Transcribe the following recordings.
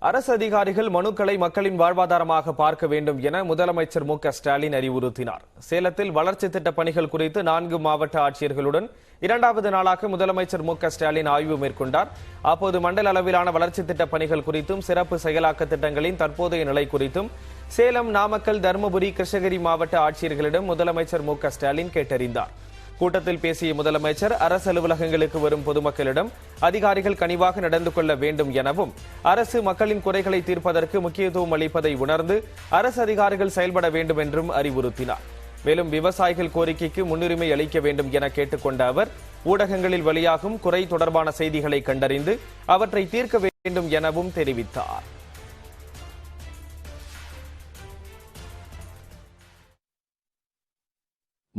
அரசு அதிகாரிகள் மனுக்களை மக்களின் வாழ்வாதாரமாக பார்க்க வேண்டும் என முதலமைச்சர் மு.க.ஸ்டாலின் அறிவுறுத்தினார். சேலத்தில் வளர்ச்சி திட்ட பணிகள் குறித்து 4 மாவட்ட ஆட்சியர்களுடன் 2வது நாளாக முதலமைச்சர் மு.க.ஸ்டாலின் ஆய்வு மேற்கொண்டார். அப்போது மண்டல அளவிலான வளர்ச்சி திட்ட பணிகள் குறித்தும் சிறப்பு செயலாக்க திட்டங்களின் தற்போதைய நிலை குறித்தும் சேலம், நாமக்கல், தருமபுரி, கிருஷ்ணகிரி மாவட்ட ஆட்சியர்களிடம் முதலமைச்சர் மு.க.ஸ்டாலின் கேட்டறிந்தார். கூட்டத்தில் பேசிய முதலமைச்சர் அரசு அலுவலகங்களுக்கு வரும் பொதுமக்களிடம் அதிகாரிகள் கனிவாக நடந்து கொள்ள வேண்டும் எனவும் அரசு மக்களின் குறைகளை தீர்ப்பதற்கு முக்கியத்துவம் அளிப்பதை உணர்ந்து அரசு அதிகாரிகள் செயல்பட வேண்டும் என்றும் அறிவுறுத்தினார். மேலும் விவசாயிகள் கோரிக்கைக்கு முன்னுரிமை அளிக்க வேண்டும் என கேட்டுக்கொண்ட அவர் ஊடகங்களில் வெளியாகும் குறை தொடர்பான செய்திகளை கண்டறிந்து அவற்றை தீர்க்க வேண்டும் எனவும் தெரிவித்தார்.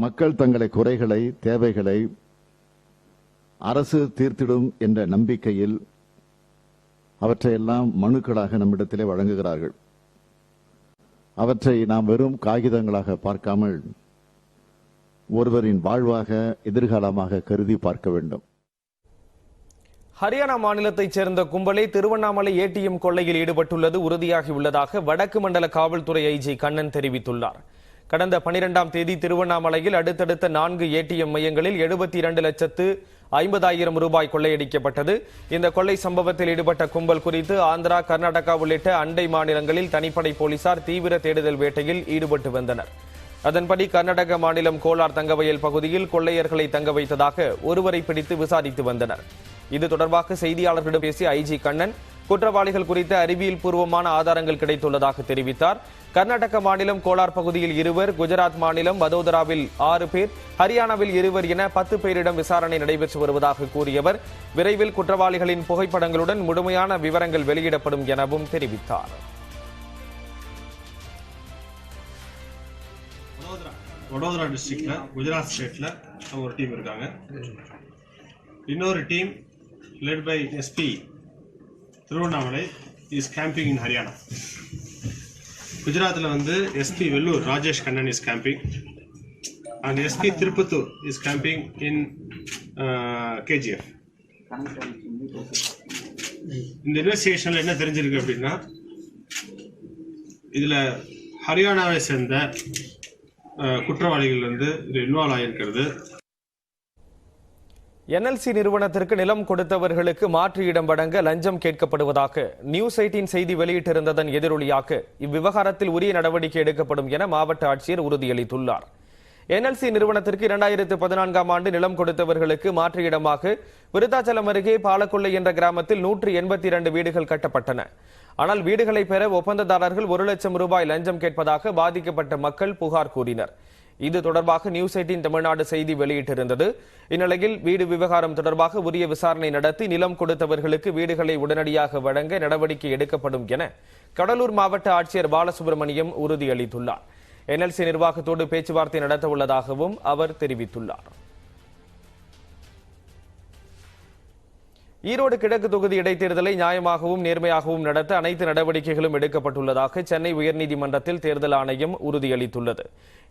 மக்கள் தங்களை குறைகளை, தேவைகளை அரசு தீர்த்திடும் என்ற நம்பிக்கையில் அவற்றையெல்லாம் மனுக்களாக நம்மிடத்திலே வழங்குகிறார்கள். அவற்றை நாம் வெறும் காகிதங்களாக பார்க்காமல் ஒருவரின் வாழ்வாக, எதிர்காலமாக கருதி பார்க்க வேண்டும். ஹரியானா மாநிலத்தைச் சேர்ந்த கும்பலே திருவண்ணாமலை ஏடிஎம் கொள்ளையில் ஈடுபட்டுள்ளது உறுதியாகியுள்ளதாக வடக்கு மண்டல காவல்துறை ஐஜி கண்ணன் தெரிவித்துள்ளார். கடந்த 12ஆம் தேதி திருவண்ணாமலையில் அடுத்தடுத்த 4 ஏடிஎம் மையங்களில் 72,50,000 ரூபாய் கொள்ளையடிக்கப்பட்டது. இந்த கொள்ளை சம்பவத்தில் ஈடுபட்ட கும்பல் குறித்து ஆந்திரா, கர்நாடகா உள்ளிட்ட அண்டை மாநிலங்களில் தனிப்படை போலீசார் தீவிர தேடுதல் வேட்டையில் ஈடுபட்டு வந்தனர். அதன்படி கர்நாடக மாநிலம் கோலார் தங்கவயல் பகுதியில் கொள்ளையர்களை தங்க வைத்ததாக ஒருவரை பிடித்து விசாரித்து வந்தனர். இது தொடர்பாக செய்தியாளர்களிடம் பேசிய ஐஜி கண்ணன் குற்றவாளிகள் குறித்த அறிவியல் பூர்வமான ஆதாரங்கள் கிடைத்துள்ளதாக தெரிவித்தார். கர்நாடக மாநிலம் கோலார் பகுதியில் 2, குஜராத் மாநிலம் வதோதராவில் 6 பேர், ஹரியானாவில் 2 என 10 பேரிடம் விசாரணை நடைபெற்று வருவதாக கூறியவர் விரைவில் குற்றவாளிகளின் புகைப்படங்களுடன் முழுமையான விவரங்கள் வெளியிடப்படும் எனவும் தெரிவித்தார். வடோதரா டிஸ்ட்ரிக்ட்ல குஜராத் ஸ்டேட்ல ஒரு டீம் இருக்காங்க. இன்னொரு team led by SP Tiruvannamalai is camping in Haryana. குஜராத்தில் வந்து SP Vellore Rajesh Kannan is camping and SP Tirupattur is camping in KGF. இந்த இன்வெஸ்டிகேஷன்ல என்ன தெரிஞ்சிருக்கு அப்படின்னா, இதுல ஹரியானாவை சேர்ந்த குற்றவாளிகள் வந்து இன்வால்வ் ஆகியிருக்கிறது. NLC நிறுவனத்திற்கு நிலம் கொடுத்தவர்களுக்கு மாற்று இடம் வழங்க லஞ்சம் கேட்கப்படுவதாக நியூஸ் 18 செய்தி வெளியிட்டிருந்ததன் எதிரொலியாக இவ்விவகாரத்தில் உரிய நடவடிக்கை எடுக்கப்படும் என மாவட்ட ஆட்சியர் உறுதியளித்துள்ளார். NLC நிறுவனத்திற்கு 2014ஆம் ஆண்டு நிலம் கொடுத்தவர்களுக்கு மாற்று இடமாக விருத்தாச்சலம் அருகே பாலக்கொள்ளை என்ற கிராமத்தில் 182 வீடுகள் கட்டப்பட்டன. ஆனால் வீடுகளை பெற ஒப்பந்ததாரர்கள் 1 லட்சம் ரூபாய் லஞ்சம் கேட்பதாக பாதிக்கப்பட்ட மக்கள் புகார் கூறினர். இது தொடர்பாக நியூஸ் 18 தமிழ்நாடு செய்தி வெளியிட்டிருந்தது. இந்நிலையில் வீடு விவகாரம் தொடர்பாக உரிய விசாரணை நடத்தி நிலம் கொடுத்தவர்களுக்கு வீடுகளை உடனடியாக வழங்க நடவடிக்கை எடுக்கப்படும் என கடலூர் மாவட்ட ஆட்சியர் பாலசுப்ரமணியம் உறுதியளித்துள்ளார். NLC நிர்வாகத்தோடு பேச்சுவார்த்தை நடத்த உள்ளதாகவும் அவர் தெரிவித்துள்ளார். ஈரோடு கிழக்கு தொகுதி இடைத்தேர்தலை நியாயமாகவும் நேர்மையாகவும் நடத்த அனைத்து நடவடிக்கைகளும் எடுக்கப்பட்டுள்ளதாக சென்னை உயர்நீதிமன்றத்தில் தேர்தல் ஆணையம் உறுதியளித்துள்ளது.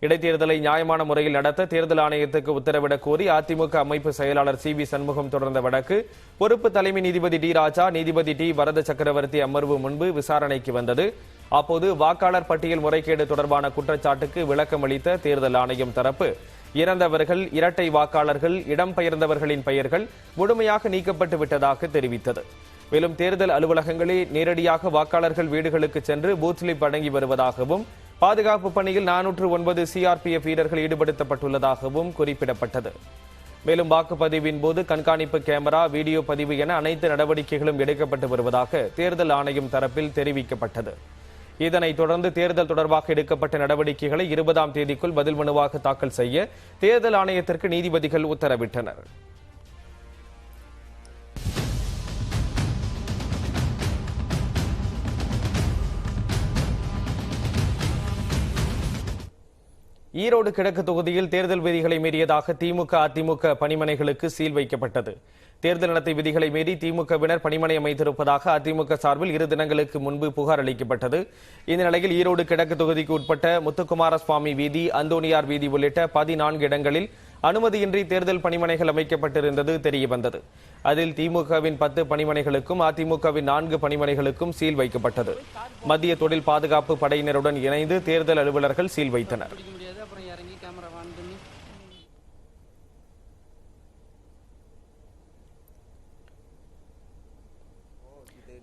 இடைத்தேர்தலை நியாயமான முறையில் நடத்த தேர்தல் ஆணையத்துக்கு உத்தரவிடக் கோரி அதிமுக அமைப்பு செயலாளர் CV சண்முகம் தொடர்ந்த வழக்கு பொறுப்பு தலைமை நீதிபதி D. ராஜா, நீதிபதி T. வரத சக்கரவர்த்தி அமர்வு முன்பு விசாரணைக்கு வந்தது. அப்போது வாக்காளர் பட்டியல் முறைகேடு தொடர்பான குற்றச்சாட்டுக்கு விளக்கம் அளித்த தேர்தல் ஆணையம் தரப்பு இறந்தவர்கள், இரட்டை வாக்காளர்கள், இடம்பெயர்ந்தவர்களின் பெயர்கள் முழுமையாக நீக்கப்பட்டு விட்டதாக தெரிவித்தது. மேலும் தேர்தல் அலுவலகங்களே நேரடியாக வாக்காளர்கள் வீடுகளுக்கு சென்று பூத் ஸ்லிப் வழங்கி வருவதாகவும் பாதுகாப்பு பணியில் 409 CRPF வீரர்கள் ஈடுபடுத்தப்பட்டுள்ளதாகவும் குறிப்பிடப்பட்டது. மேலும் வாக்குப்பதிவின் போது கண்காணிப்பு கேமரா, வீடியோ பதிவு என அனைத்து நடவடிக்கைகளும் எடுக்கப்பட்டு வருவதாக தேர்தல் ஆணையம் தரப்பில் தெரிவிக்கப்பட்டது. இதனைத் தொடர்ந்து தேர்தல் தொடர்பாக எடுக்கப்பட்ட நடவடிக்கைகளை 20ஆம் தேதிக்குள் பதில் மனுவாக தாக்கல் செய்ய தேர்தல் ஆணையத்திற்கு நீதிபதிகள் உத்தரவிட்டனர். ஈரோடு கிழக்கு தொகுதியில் தேர்தல் விதிகளை மீறியதாக திமுக, அதிமுக பணிமனைகளுக்கு சீல் வைக்கப்பட்டது. தேர்தல் நடத்தை விதிகளை மீறி திமுகவினர் பணிமனை அமைத்திருப்பதாக அதிமுக சார்பில் 2 தினங்களுக்கு முன்பு புகார் அளிக்கப்பட்டது. இந்த நிலையில் ஈரோடு கிழக்கு தொகுதிக்கு உட்பட்ட முத்துக்குமாரசுவாமி வீதி, அந்தோனியார் வீதி உள்ளிட்ட 14 இடங்களில் அனுமதியின்றி தேர்தல் பணிமனைகள் அமைக்கப்பட்டிருந்தது தெரியவந்தது. அதில் திமுகவின் 10 பணிமனைகளுக்கும் அதிமுகவின் 4 பணிமனைகளுக்கும் சீல் வைக்கப்பட்டது. மத்திய தொழில் பாதுகாப்பு படையினருடன் இணைந்து தேர்தல் அலுவலர்கள் சீல் வைத்தனர்.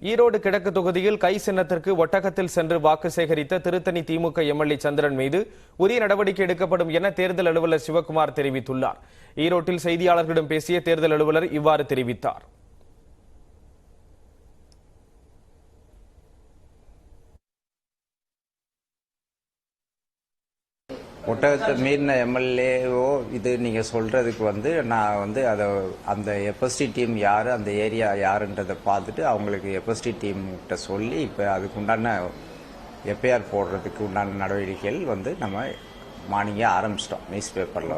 ஈரோடு கிழக்கு தொகுதியில் கை சின்னத்திற்கு ஒட்டகத்தில் சென்று வாக்கு சேகரித்த திருத்தணி திமுக எம்எல்ஏ சந்திரன் மீது உரிய நடவடிக்கை எடுக்கப்படும் என தேர்தல் அலுவலர் சிவக்குமார் தெரிவித்துள்ளார். ஈரோட்டில் செய்தியாளர்களிடம் பேசிய தேர்தல் அலுவலர் இவ்வாறு தெரிவித்தார். ஒட்டகத்தை மீறின எம்எல்ஏவோ இது நீங்கள் சொல்கிறதுக்கு நான் அதை அந்த எஃப்எஸ்டி டீம் யார், அந்த ஏரியா யாருன்றதை பார்த்துட்டு அவங்களுக்கு எஃப்எஸ்டி டீம்கிட்ட சொல்லி இப்போ அதுக்கு உண்டான எஃப்ஐஆர் போடுறதுக்கு உண்டான நடவடிக்கைகள் நம்ம மார்னிங்கே ஆரம்பிச்சிட்டோம். நியூஸ் பேப்பரில்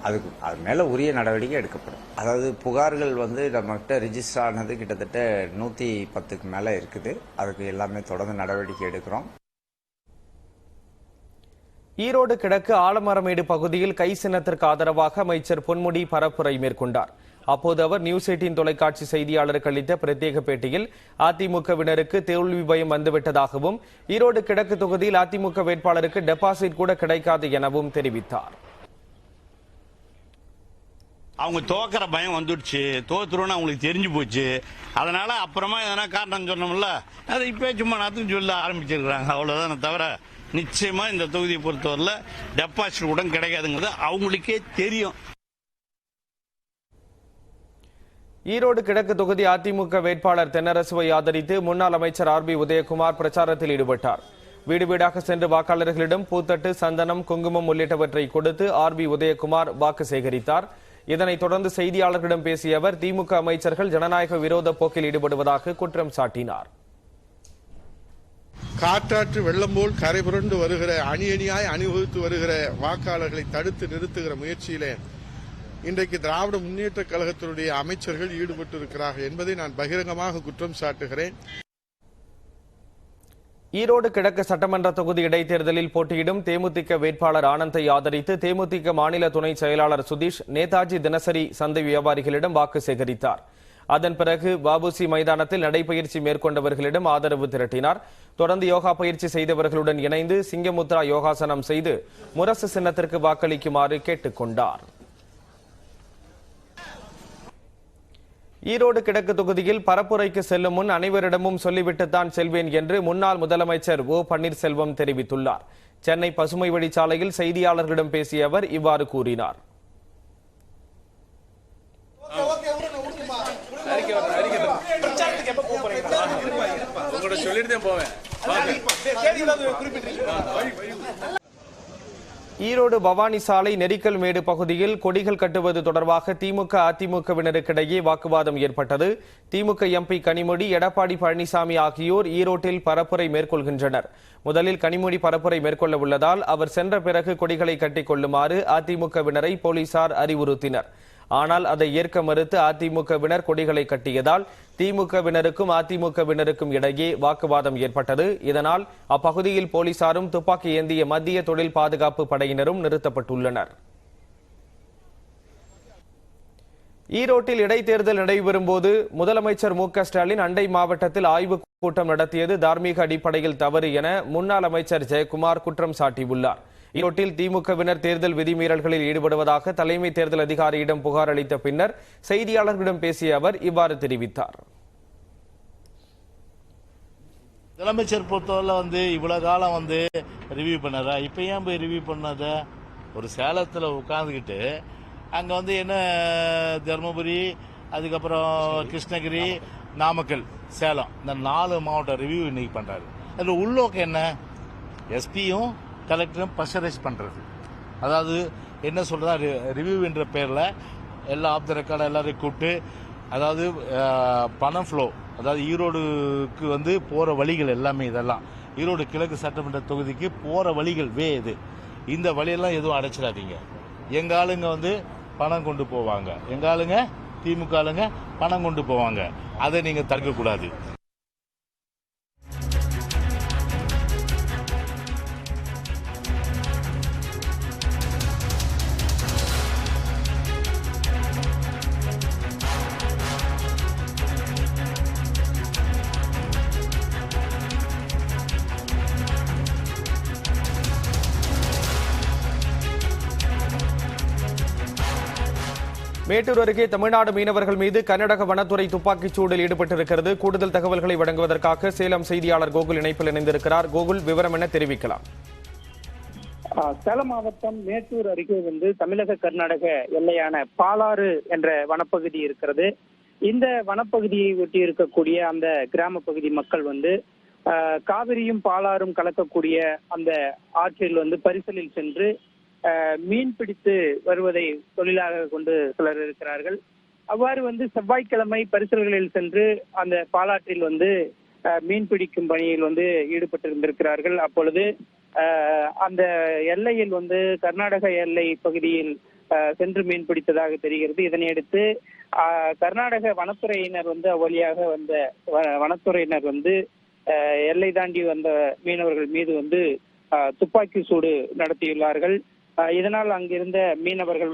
அதுக்கு அது மேலே உரிய நடவடிக்கை எடுக்கப்படும். அதாவது புகார்கள் நம்மகிட்ட ரிஜிஸ்டர் ஆனது கிட்டத்தட்ட 110க்கு மேலே இருக்குது. அதுக்கு எல்லாமே தொடர்ந்து நடவடிக்கை எடுக்கிறோம். ஈரோடு கிழக்கு ஆலமரமேடு பகுதியில் கை சின்னத்திற்கு ஆதரவாக அமைச்சர் பொன்முடி பரப்புரை மேற்கொண்டார். அப்போது அவர் நியூஸ் 18 தொலைக்காட்சி செய்தியாளருக்கு அளித்த பிரத்யேக பேட்டியில் அதிமுகவினருக்கு தோல்வி பயம் வந்துவிட்டதாகவும் ஈரோடு கிழக்கு தொகுதியில் அதிமுக வேட்பாளருக்கு டெபாசிட் கூட கிடைக்காது எனவும் தெரிவித்தார். அவங்க தோக்கிற பயம் வந்துடுச்சு, தோத்துருவோன்னு அவங்களுக்கு தெரிஞ்சு போச்சு. அதனால அப்புறமா எதனா காரணம் சொன்னோம்ல, அதை இப்போ சும்மா நாத்துக்கு சொல்ல ஆரம்பிச்சிருக்கிறாங்க. அவ்வளவுதானே தவிர நிச்சயமா இந்த தொகுதியை பொறுத்தவரையில் டெபாசிட் கூட கிடைக்காதுங்கிறது அவங்களுக்கே தெரியும். ஈரோடு கிழக்கு தொகுதி அதிமுக வேட்பாளர் தென்னரசுவை ஆதரித்து முன்னாள் அமைச்சர் ஆர்பி உதயகுமார் பிரச்சாரத்தில் ஈடுபட்டார். வீடு வீடாக சென்று வாக்காளர்களிடம் பூத்தட்டு, சந்தனம், குங்குமம் உள்ளிட்டவற்றை கொடுத்து ஆர்பி உதயகுமார் வாக்கு சேகரித்தார். இதனைத் தொடர்ந்து செய்தியாளர்களிடம் பேசிய அவர் திமுக அமைச்சர்கள் ஜனநாயக விரோத போக்கில் ஈடுபடுவதாக குற்றம் சாட்டினார். காற்றாற்று வெள்ளம் போல் கரை புரண்டு வருகிற அணியாய் அணிவகுத்து வருகிற வாக்காளர்களை தடுத்து நிறுத்துகிற முயற்சியிலே இன்றைக்கு திராவிட முன்னேற்ற கழகத்தினுடைய அமைச்சர்கள் ஈடுபட்டிருக்கிறார்கள் என்பதை நான் பகிரங்கமாக குற்றம் சாட்டுகிறேன். ஈரோடு கிழக்கு சட்டமன்ற தொகுதி இடைத்தேர்தலில் போட்டியிடும் தேமுதிக வேட்பாளர் ஆனந்தை ஆதரித்து தேமுதிக மாநில துணை செயலாளர் சுதீஷ் நேதாஜி தினசரி சந்தை வியாபாரிகளிடம் வாக்கு சேகரித்தார். அதன் பிறகு வாபுசி மைதானத்தில் நடைபயிற்சி மேற்கொண்டவர்களிடம் ஆதரவு திரட்டினார். தொடர்ந்து யோகா பயிற்சி செய்தவர்களுடன் இணைந்து சிங்கமுத்ரா யோகாசனம் செய்து முரசு சின்னத்திற்கு வாக்களிக்குமாறு கேட்டுக் கொண்டார். ஈரோடு கிழக்கு தொகுதியில் பரப்புரைக்கு செல்லும் முன் அனைவரிடமும் சொல்லிவிட்டுத்தான் செல்வேன் என்று முன்னாள் முதலமைச்சர் ஓ பன்னீர்செல்வம் தெரிவித்துள்ளார். சென்னை பசுமை வழிச்சாலையில் செய்தியாளர்களிடம் பேசிய அவர் இவ்வாறு கூறினார். ஈரோடு பவானி சாலை நெரிக்கல் மேடு பகுதியில் கொடிகள் கட்டுவது தொடர்பாக திமுக அதிமுகவினருக்கிடையே வாக்குவாதம் ஏற்பட்டது. திமுக எம்பி கனிமொழி, எடப்பாடி பழனிசாமி ஆகியோர் ஈரோட்டில் பரப்புரை மேற்கொள்கின்றனர். முதலில் கனிமொழி பரப்புரை மேற்கொள்ள உள்ளதால் அவர் சென்ற பிறகு கொடிகளை கட்டிக் கொள்ளுமாறு அதிமுகவினரை போலீசார் அறிவுறுத்தினர். ஆனால் அதை ஏற்க மறுத்து அதிமுகவினர் கொடிகளை கட்டியதால் திமுகவினருக்கும் அதிமுகவினருக்கும் இடையே வாக்குவாதம் ஏற்பட்டது. இதனால் அப்பகுதியில் போலீசாரும் துப்பாக்கி ஏந்திய மத்திய தொழில் பாதுகாப்பு படையினரும் நிறுத்தப்பட்டுள்ளனர். ஈரோட்டில் இடைத்தேர்தல் நடைபெறும் போது முதலமைச்சர் மு.க. ஸ்டாலின் அண்டை மாவட்டத்தில் ஆய்வுக் கூட்டம் நடத்தியது தார்மீக அடிப்படையில் தவறு என முன்னாள் அமைச்சர் ஜெயக்குமார் குற்றம் சாட்டியுள்ளார். ஈரோட்டில் திமுகவினர் தேர்தல் விதிமீறல்களில் ஈடுபடுவதாக தலைமை தேர்தல் அதிகாரியிடம் புகார் அளித்த பின்னர் செய்தியாளர்களிடம் பேசிய அவர் இவ்வாறு தெரிவித்தார். முதலமைச்சர் பொறுத்தவரை இவ்வளவு காலம் ரிவ்யூ பண்ணாரா? இப்ப ஏன் போய் ரிவ்யூ பண்ணாத? ஒரு சேலத்துல உட்கார்ந்துக்கிட்டு அங்க என்ன தர்மபுரி, அதுக்கப்புறம் கிருஷ்ணகிரி, நாமக்கல், சேலம், இந்த 4 மாவட்ட ரிவ்யூ இன்னைக்கு பண்றாரு. அதுல உள்நோக்கம் என்ன? எஸ்பியும் கலெக்டரும் ப்ரெஷரைஸ் பண்றது. அதாவது என்ன சொல்றதா, ரிவ்யூ என்ற பேர்ல எல்லா ஆஃப் த ரெக்கார்டு எல்லாரையும் கூப்பிட்டு, அதாவது பணம் ஃப்ளோ, அதாவது ஈரோடுக்கு போற வழிகள் எல்லாமே, இதெல்லாம் ஈரோடு கிழக்கு சட்டமன்ற தொகுதிக்கு போற வழிகள் இது. இந்த வழியெல்லாம் எதுவும் அடைச்சிடாதீங்க. எங்க ஆளுங்க பணம் கொண்டு போவாங்க, எங்க ஆளுங்க திமுக ஆளுங்க பணம் கொண்டு போவாங்க. அதை நீங்க தடுக்கக்கூடாது. மேட்டூர் அருகே தமிழ்நாடு மீனவர்கள் மீது கர்நாடக வனத்துறை துப்பாக்கிச் சூடில் ஈடுபட்டிருக்கிறது. கூடுதல் தகவல்களை வழங்குவதற்காக சேலம் செய்தியாளர் கோகுல் இணைப்பில் இணைந்திருக்கிறார். கோகுல், விவரம் என்ன தெரிவிக்கலாம்? சேலம் மாவட்டம் மேட்டூர் அருகே தமிழக கர்நாடக எல்லையான பாலாறு என்ற வனப்பகுதி இருக்கிறது. இந்த வனப்பகுதியை ஒட்டி இருக்கக்கூடிய அந்த கிராம பகுதி மக்கள் காவிரியும் பாலாறும் கலக்கக்கூடிய அந்த ஆற்றில் பரிசலில் சென்று மீன் பிடித்து வருவதை தொழிலாக கொண்டு சிலர் இருக்கிறார்கள். அவ்வாறு செவ்வாய்க்கிழமை பரிசல்களில் சென்று அந்த பாலாற்றில் மீன் பிடிக்கும் பணியில் ஈடுபட்டிருந்திருக்கிறார்கள். அப்பொழுது அந்த எல்லையில் கர்நாடக எல்லை பகுதியில் சென்று மீன் பிடித்ததாக தெரிகிறது. இதனையடுத்து கர்நாடக வனத்துறையினர் அவ்வழியாக வந்த வனத்துறையினர் எல்லை தாண்டி வந்த மீனவர்கள் மீது துப்பாக்கி சூடு நடத்தியுள்ளார்கள். இதனால் அங்கிருந்த மீனவர்கள்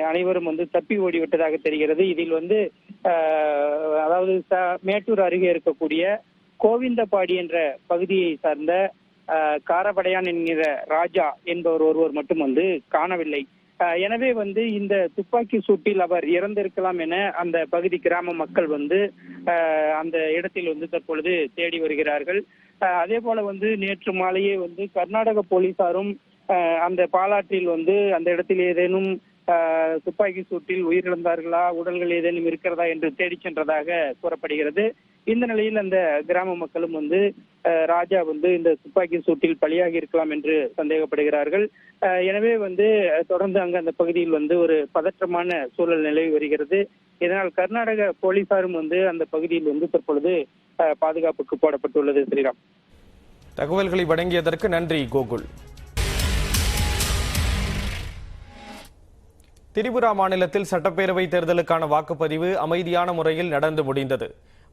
அனைவரும் தப்பி ஓடிவிட்டதாக தெரிகிறது. இதில் அதாவது மேட்டூர் அருகே இருக்கக்கூடிய கோவிந்தபாடி என்ற பகுதியை சார்ந்த காரபடையான் என்கிற ராஜா என்பவர் ஒருவர் மட்டும் காணவில்லை. எனவே இந்த துப்பாக்கி சூட்டில் அவர் இறந்திருக்கலாம் என அந்த பகுதி கிராம மக்கள் அந்த இடத்தில் தற்பொழுது தேடி வருகிறார்கள். அதே போல நேற்று மாலையே கர்நாடக போலீசாரும் அந்த பாலாற்றில் அந்த இடத்தில் ஏதேனும் துப்பாக்கி சூட்டில் உயிரிழந்தார்களா, உடல்கள் ஏதேனும் இருக்கிறதா என்று தேடி சென்றதாக கூறப்படுகிறது. இந்த நிலையில் அந்த கிராம மக்களும் ராஜா இந்த துப்பாக்கி சூட்டில் பலியாகி இருக்கலாம் என்று சந்தேகப்படுகிறார்கள். எனவே தொடர்ந்து அங்கு அந்த பகுதியில் ஒரு பதற்றமான சூழல் நிலவி வருகிறது. இதனால் கர்நாடக போலீசாரும் அந்த பகுதியில் தற்பொழுது பாதுகாப்புக்கு போடப்பட்டுள்ளது. ஸ்ரீராம், தகவல்களை வழங்கியதற்கு நன்றி கோகுல். திரிபுரா மாநிலத்தில் சட்டப்பேரவை தேர்தலுக்கான வாக்குப்பதிவு அமைதியான முறையில் நடந்து முடிந்தது.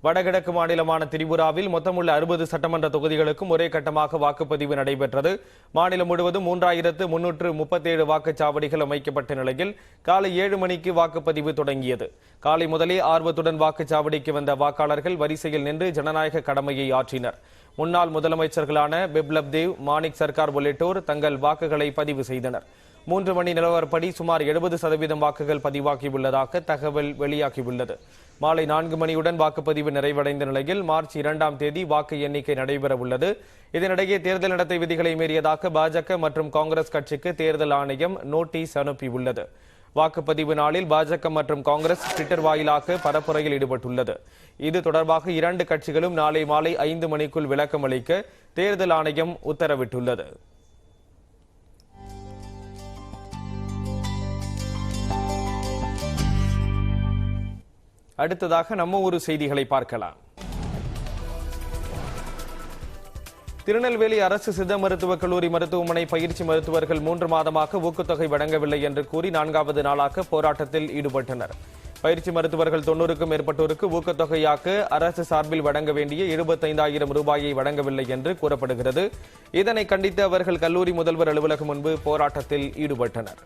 வடகிழக்கு மாநிலமான திரிபுராவில் மொத்தமுள்ள 60 சட்டமன்ற தொகுதிகளுக்கும் ஒரே கட்டமாக வாக்குப்பதிவு நடைபெற்றது. மாநிலம் முழுவதும் 3337 வாக்குச்சாவடிகள் அமைக்கப்பட்ட நிலையில் காலை 7 மணிக்கு வாக்குப்பதிவு தொடங்கியது. காலை முதலே ஆர்வத்துடன் வாக்குச்சாவடிக்கு வந்த வாக்காளர்கள் வரிசையில் நின்று ஜனநாயக கடமையை ஆற்றினர். முன்னாள் முதலமைச்சர்களான பிப்லப் தேவ், மாணிக் சர்க்கார் உள்ளிட்டோர் தங்கள் வாக்குகளை பதிவு செய்தனர். 3 மணி நிலவரப்படி சுமார் 70% வாக்குகள் பதிவாகியுள்ளதாக தகவல் வெளியாகியுள்ளது. மாலை 4 மணியுடன் வாக்குப்பதிவு நிறைவடைந்த நிலையில் மார்ச் 2ஆம் தேதி வாக்கு எண்ணிக்கை நடைபெற உள்ளது. இதனிடையே தேர்தல் நடத்தை விதிகளை மீறியதாக பாஜக மற்றும் காங்கிரஸ் கட்சிக்கு தேர்தல் ஆணையம் நோட்டீஸ் அனுப்பியுள்ளது. வாக்குப்பதிவு நாளில் பாஜக மற்றும் காங்கிரஸ் ட்விட்டர் வாயிலாக பரப்புரையில் ஈடுபட்டுள்ளது. இது தொடர்பாக 2 கட்சிகளும் நாளை மாலை 5 மணிக்குள் விளக்கம் அளிக்க தேர்தல் ஆணையம் உத்தரவிட்டுள்ளது. அடுத்ததாக நம்ம ஊர் செய்திகளை பார்க்கலாம். திருநெல்வேலி அரசு சித்த மருத்துவக் கல்லூரி மருத்துவமனை பயிற்சி மருத்துவர்கள் 3 மாதமாக ஊக்கத்தொகை வழங்கவில்லை என்று கூறி 4வது நாளாக போராட்டத்தில் ஈடுபட்டனர். பயிற்சி மருத்துவர்கள் 90க்கும் மேற்பட்டோருக்கு ஊக்கத்தொகையாக அரசு சார்பில் வழங்க வேண்டிய 75,000 ரூபாயை வழங்கவில்லை என்று கூறப்படுகிறது. இதனை கண்டித்து அவர்கள் கல்லூரி முதல்வர் அலுவலகம் முன்பு போராட்டத்தில் ஈடுபட்டனர்.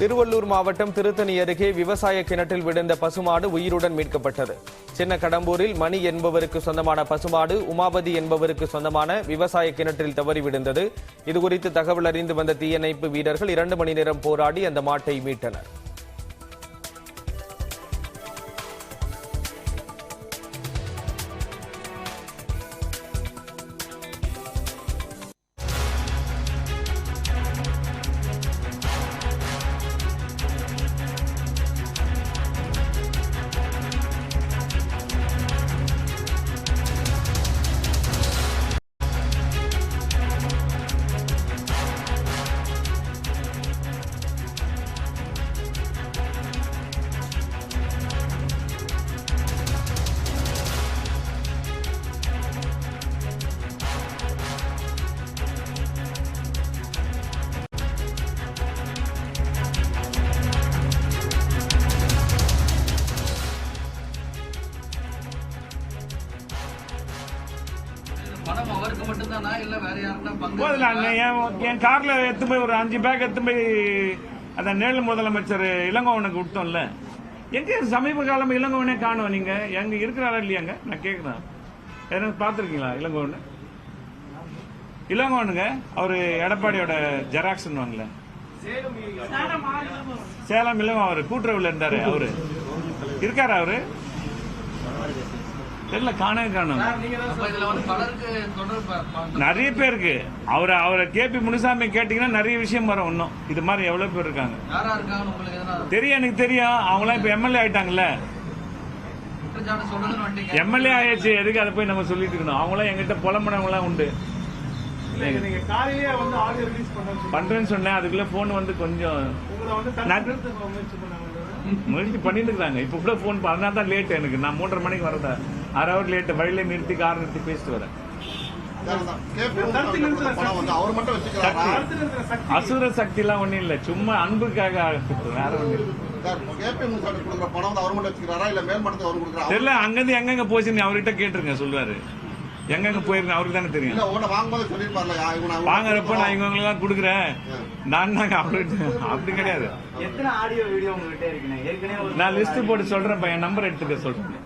திருவள்ளூர் மாவட்டம் திருத்தணி அருகே விவசாய கிணற்றில் விழுந்த பசுமாடு உயிருடன் மீட்கப்பட்டது. சின்ன கடம்பூரில் மணி என்பவருக்கு சொந்தமான பசுமாடு உமாபதி என்பவருக்கு சொந்தமான விவசாய கிணற்றில் தவறி விழுந்தது. இதுகுறித்து தகவல் அறிந்து வந்த தீயணைப்பு வீரர்கள் 2 மணி நேரம் போராடி அந்த மாட்டை மீட்டனர். என் கார்ல எடுத்து போய் ஒரு 5 பேக் எடுத்து போய் அந்த நேழல் முதலமைச்சர் இளங்கோவனுக்கு விட்டோம்ல. எங்க சமீப காலம் இளங்கோவனே காணுவோம். நீங்க எங்க இருக்கிறாரா இல்லையாங்க? நான் கேக்குறேன். எதனா பாத்துருக்கீங்களா இளங்கோவன்? இளங்கோவனுங்க அவரு எடப்பாடியோட ஜெராக்ஸ் வாங்கல. சேலம் இல்ல அவரு கூட்டுறவுல இருந்தாரு. அவரு இருக்காரு. அவரு தெரியல, காணும். நிறைய பேருக்கு அவரை கேபி முனுசாமி கேட்டீங்கன்னா நிறைய விஷயம் வரும். இன்னும் இது மாதிரி எவ்வளவு பேர் இருக்காங்க தெரியும், எனக்கு தெரியும். அவங்களாம் இப்ப எம்எல்ஏ ஆயிட்டாங்கல்ல. எம்எல்ஏ ஆயிடுச்சு, எதுக்கு அதை போய் நம்ம சொல்லிட்டு இருக்கணும்? அவங்களாம் எங்கிட்ட புலம்புனவங்களாம் உண்டு. பண்றேன்னு சொன்னேன், அதுக்குள்ள போன் வந்து கொஞ்சம் முயற்சி பண்ணிட்டு இருக்காங்க. இப்ப கூட போன் அதனால தான் லேட். எனக்கு நான் 3:30 மணிக்கு வரதா, 1/2 hour லேட். வழியில நிறுத்தி கார் நிறுத்தி பேசிட்டு வரேன். அசுர சக்தி எல்லாம் ஒண்ணும் இல்ல, சும்மா அன்புக்காக வேற ஒண்ணு இல்ல. தெரியல, அங்கிருந்து எங்கெங்க போச்சுன்னு அவர்கிட்ட கேட்டிருங்க, சொல்லுவாரு. எங்கெங்க போயிருக்கேன் அவருக்கு தானே தெரியும். வாங்குறப்ப நான் இவங்களுக்கு தான் கொடுக்குறேன் நான் தாங்க அவர்கிட்ட. அப்படி கிடையாது. நான் லிஸ்ட் போட்டு சொல்றேன், என் நம்பர் எடுத்துக்க சொல்றேன்.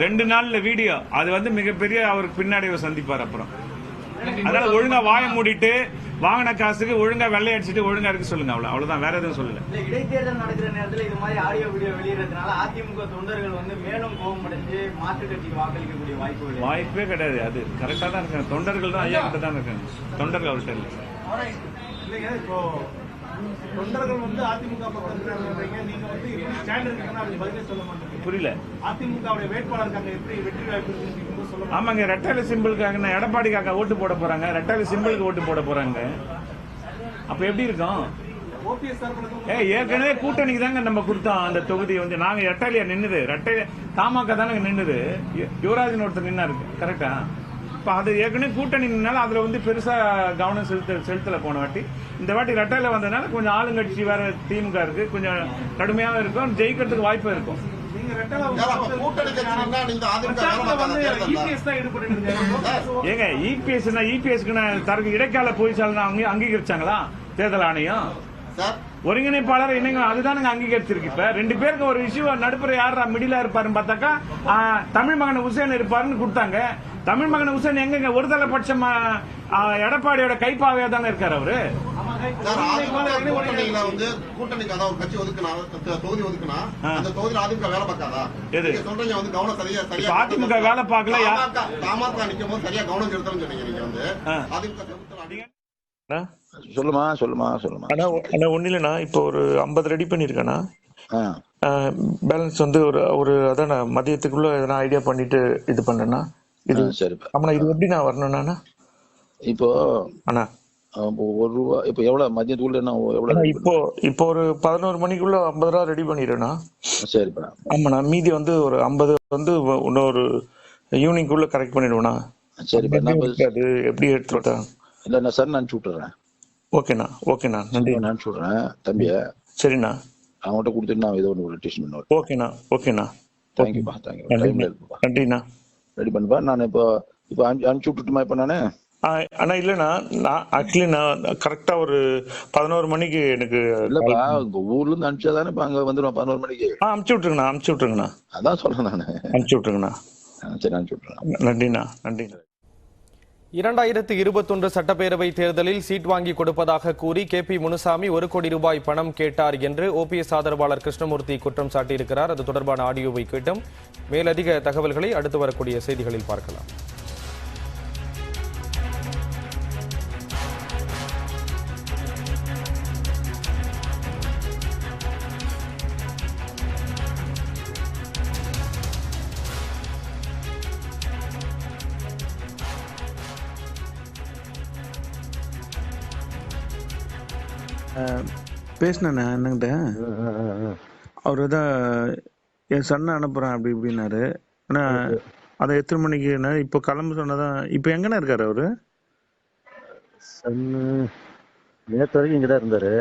2 நாள்ல வீடியோ. அது வந்து மிகப்பெரிய அவருக்கு பின்னாடி சந்திப்பார். அப்புறம் அதனால ஒழுங்கா வாய மூடிட்டு வாங்கின காசுக்கு ஒழுங்கா வெள்ளை அடிச்சுட்டு ஒழுங்கா இருக்கு சொல்லுங்க. அவ்வளவுதான், வேற எதுவும் சொல்லல. இடைத்தேர்தல் நடக்கிற நேரத்தில் இது மாதிரி ஆடியோ வீடியோ வெளியிடறதுனால அதிமுக தொண்டர்கள் வந்து மேலும் கோபம் அடைஞ்சு மாற்று கட்சிக்கு வாக்களிக்கக்கூடிய வாய்ப்பே கிடையாது. அது கரெக்டா தான் இருக்காங்க. தொண்டர்கள் தான் ஐயா கிட்ட தான் இருக்காங்க. தொண்டர்கள் அவர்கிட்ட இல்லை. இப்போ தொண்டர்கள் வந்து அதிமுக நீங்க வந்து ஸ்டாண்ட் இருக்கீங்கன்னா அப்படி பதிலே சொல்ல மாட்டீங்க. புரியல. அதிமுகவுடைய வேட்பாளருக்காக எப்படி வெற்றி வாய்ப்பு சொல்ல? ஆமாங்க, ரெட்டாளி சிம்பிளுக்காக எடப்பாடிக்காக ஓட்டு போட போறாங்க. ரெட்டாளி சிம்பிளுக்கு ஓட்டு போட போறாங்க. அப்ப எப்படி இருக்கும்? ஏற்கனவே கூட்டணிக்கு தாங்க நம்ம கொடுத்தோம் அந்த தொகுதி. வந்து நாங்க ரெட்டாலியா நின்னுது, தமாக தானே நின்னுது. யுவராஜன் ஒருத்தர் நின்னாரு, கரெக்டா? இப்ப அது ஏற்கனவே கூட்டணி நின்னால அதுல வந்து பெருசா கவனம் செலுத்தல போன வாட்டி. இந்த வாட்டி ரெட்டையில வந்ததுனால கொஞ்சம் ஆளுங்கட்சி வேற திமுக இருக்கு, கொஞ்சம் கடுமையாக இருக்கும், ஜெயிக்கிறதுக்கு வாய்ப்பு இருக்கும். ஏங்க இபிஎஸ்க்கு தரக்கு இடைக்கால பொய்ச்சாளர் அங்கீகரிச்சாங்களா தேர்தல் ஆணையம்? ஒருங்கிணைப்பாளர் என்னங்க அதுதானுங்க அங்கீகரிச்சிருக்கு. இப்ப 2 பேருக்கு ஒரு இஷ்யூ நடுப்புற யாரா மிடிலா இருப்பாருன்னு பார்த்தாக்கா தமிழ் மகன் உசேன் இருப்பாருன்னு கொடுத்தாங்க. தமிழ் மகன் உசேன் எங்க ஒரு தலைபட்சம் எடப்பாடியோட கைப்பாவையா தானே இருக்காரு அவரு. அதிமுக வேலை பார்க்கல. சொல்லுமா. ஒண்ணு இல்லண்ணா, இப்போ ஒரு 50 ரெடி பண்ணிருக்கேண்ணா. பேலன்ஸ் வந்து ஒரு அதான் மதியத்துக்குள்ள எதனா ஐடியா பண்ணிட்டு இது பண்றேன்னா இது சரி. ஆமா, இது எப்படி நான் வரணும்னா இப்போ அண்ணா ₹1 இப்போ எவ்வளவு மதியத்துக்குள்ள எவ்வளவு? இப்போ ஒரு 11 மணிக்குள்ள 50 ரூபா ரெடி பண்ணிடுறேண்ணா. சரிப்பா. ஆமாண்ணா, மீதி வந்து ஒரு 50 வந்து இன்னொரு ஈவினிங்குள்ள கரெக்ட் பண்ணிடுவேண்ணா. சரிப்பா. அது எப்படி எடுத்துட்டா? இல்ல சார், நான் அனுப்பிச்சு விட்டுறேன். ஓகேண்ணா நன்றி. நான் அனுப்பிச்சு விடுறேன் தம்பிய. சரிண்ணா, அவங்கள்ட்ட கொடுத்துட்டு நான் ஏதோ ஒன்று டெஸ்ட் பண்ணுவேன். ஓகேண்ணா. தேங்க்யூப்பா. நன்றிண்ணா. ரெடி பண்ணுப்பா. நான் இப்போ அனுப்பிச்சு விட்டுட்டுமா? இப்போ நானு அண்ணா இல்லண்ணா, நான் ஆக்சுவலி நான் கரெக்டா ஒரு 11 மணிக்கு எனக்கு இல்லப்பா, ஊர்ல இருந்து அனுப்பிச்சா தானே அங்க வந்துடும் 11 மணிக்கு. அனுப்பிச்சு விட்டுருங்கண்ணா. அதான் சொல்றேன் நானு. அனுப்பிச்சு விட்டுருங்கண்ணா. சரி, அனுப்பிச்சு விட்டுறேன். நன்றிண்ணா. 2021 சட்டப்பேரவை தேர்தலில் சீட் வாங்கி கொடுப்பதாக கூறி கேபி முனுசாமி ₹1 கோடி பணம் கேட்டார் என்று ஓபிஎஸ் ஆதரவாளர் கிருஷ்ணமூர்த்தி குற்றம் சாட்டியிருக்கிறார். அது தொடர்பான ஆடியோவை கேட்டும் மேலதிக தகவல்களை அடுத்து வரக்கூடிய செய்திகளில் பார்க்கலாம். பேசினேண்ணே என்னங்கிட்ட. அவர் தான் என் சன்னை அனுப்புகிறேன் அப்படி இப்படின்னாரு. ஆனால் அதை எத்தனை மணிக்கு இப்போ கிளம்பு சொன்னதான். இப்போ எங்கண்ணா இருக்காரு அவரு? சன்னு நேற்று வரைக்கும் இங்கே தான் இருந்தார்.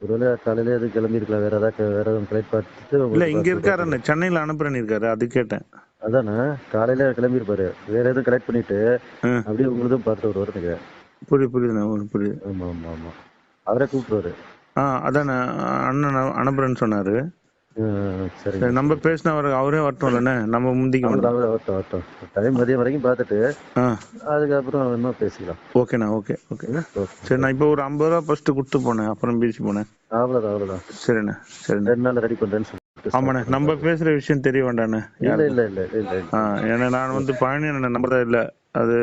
ஒருவேளை காலையிலே எதுவும் கிளம்பியிருக்கலாம், வேற எதுவும் ஃப்ளைட் பார்த்துட்டு. இல்லை, இங்கே இருக்காருண்ணே, சென்னையில் அனுப்புறேன்னு இருக்காரு, அது கேட்டேன். அதானே காலையில கிளம்பியிருப்பாரு, வேற எதுவும் கலெக்ட் பண்ணிட்டு அப்படியே உங்களுதும் பார்த்து வருவார் நினைக்கிறேன். புரியுதுண்ணா, புரியுது. ஆமாம். அவரே கூப்பிடுவாரு. அதான் அண்ணன் அனுப்புறேன்னு சொன்னாரு. சரி சரி, நம்ம பேசினா அவரே வரட்டும் இல்லைண்ணே, நம்ம முந்திக்க வேண்டாம். வரட்டும் டைம் மதியம் வரைக்கும் பார்த்துட்டு ஆ அதுக்கப்புறம் இன்னும் பேசிக்கலாம். ஓகேண்ணா, ஓகே ஓகே. சரி, நான் இப்போ ஒரு 50 ரூபா ஃபர்ஸ்ட் கொடுத்து போனேன், அப்புறம் பீச் போனேன். அவ்வளோதான். சரிண்ணே, சரிண்ணே. 2 நாள் ரெடி பண்ணுறேன்னு சொல்லிட்டு. ஆமாண்ணே, நம்ம பேசுற விஷயம் தெரிய வேண்டாண்ணே. இல்ல. ஏன்னா நான் வந்து பழனி அண்ணன் நம்பர் தான் இல்லை, அது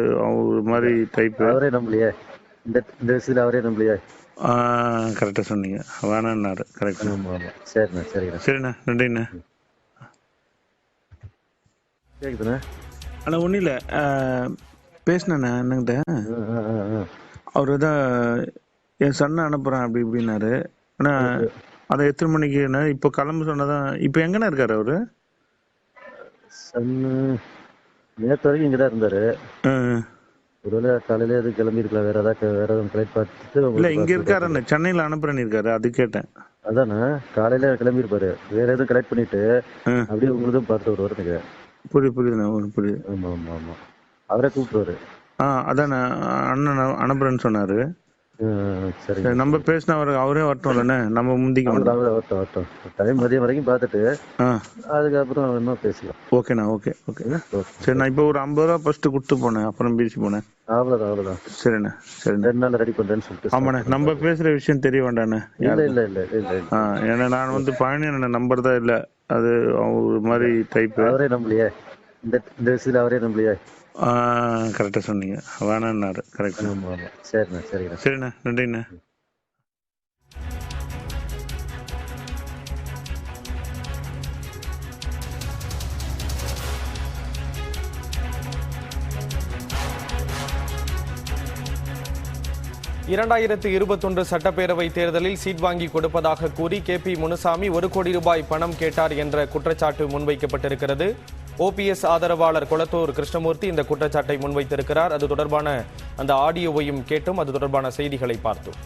ஒரு மாதிரி டைப்பு. அவரே நம்பலையே, இந்த விஷயத்துல அவரே நம்பலையே. கரெக்டாக சொன்னீங்க, வேணான்னாரு. கரெக்ட். சரிண்ணா. நன்றிண்ணே. கேக்குதுண்ணே. ஆனால் ஒன்றும் இல்லை, பேசினேண்ணே அண்ணங்கிட்ட. அவர் தான் என் சன்னை அனுப்புகிறேன் அப்படி இப்படின்னாரு. ஆனால் அதை எத்தனை மணிக்குண்ணே இப்போ கிளம்ப சொன்னதான். இப்போ எங்கண்ணே இருக்காரு அவரு? சன்னு நேற்று வரைக்கும் இங்கே தான் இருந்தாரு. ஒருவேளை காலையில எதுவும் கிளம்பி இருக்கலாம், வேற ஏதாவது ஃபிளைட் பார்த்துட்டு. இல்லை, இங்கே இருக்காருண்ணே, சென்னையில் அனுப்புறேன்னு இருக்காரு, அது கேட்டேன். அதானே காலையில கிளம்பி இருப்பாரு, வேற எதுவும் கலெக்ட் பண்ணிட்டு அப்படியே உங்களுதும் பார்த்து ஒரு வரதுக்கு. புரியுதுண்ணே, புரியுது. ஆமா அவரே கூப்பிட்டுருவாரு. அதானே அண்ணன் அனுப்புறேன்னு சொன்னாரு. சரி, நம்ம பேசினா அவரே வரட்டும் இல்லைண்ணே, நம்ம முந்திக்க வேண்டாம். வரட்டும் டைம் மதியம் வரைக்கும் பார்த்துட்டு அதுக்கப்புறம் இன்னும் பேசிக்கலாம். ஓகேண்ணா, ஓகே. சரி, நான் இப்போ ஒரு 50 ரூபா ஃபர்ஸ்ட் கொடுத்து போனேன், அப்புறம் பீச் போனேன். அவ்வளோதான். சரிண்ணே. 2 நாள் ரெடி பண்ணுறேன்னு சொல்லிட்டு. ஆமாண்ணே, நம்ம பேசுற விஷயம் தெரிய வேண்டாண்ணே. இல்ல. ஏன்னா நான் வந்து பழனி அண்ணன் நம்பர் தான் இல்லை, அது ஒரு மாதிரி டைப்பு. அவரே நம்பலையே, இந்த விஷயத்துல அவரே நம்பலையே. கரெக்டாக சொன்னீங்க, வேணான்னாரு. கரெக்ட். சரிண்ணா. நன்றிண்ணே. இரண்டாயிரத்து 21 சட்டப்பேரவை தேர்தலில் சீட் வாங்கி கொடுப்பதாக கூறி KP முனுசாமி 1 கோடி ரூபாய் பணம் கேட்டார் என்ற குற்றச்சாட்டு முன்வைக்கப்பட்டிருக்கிறது. OPS ஆதரவாளர் கொளத்தூர் கிருஷ்ணமூர்த்தி இந்த குற்றச்சாட்டை முன்வைத்திருக்கிறார். அது தொடர்பான அந்த ஆடியோவையும் கேட்டும் அது தொடர்பான செய்திகளை பார்த்தோம்.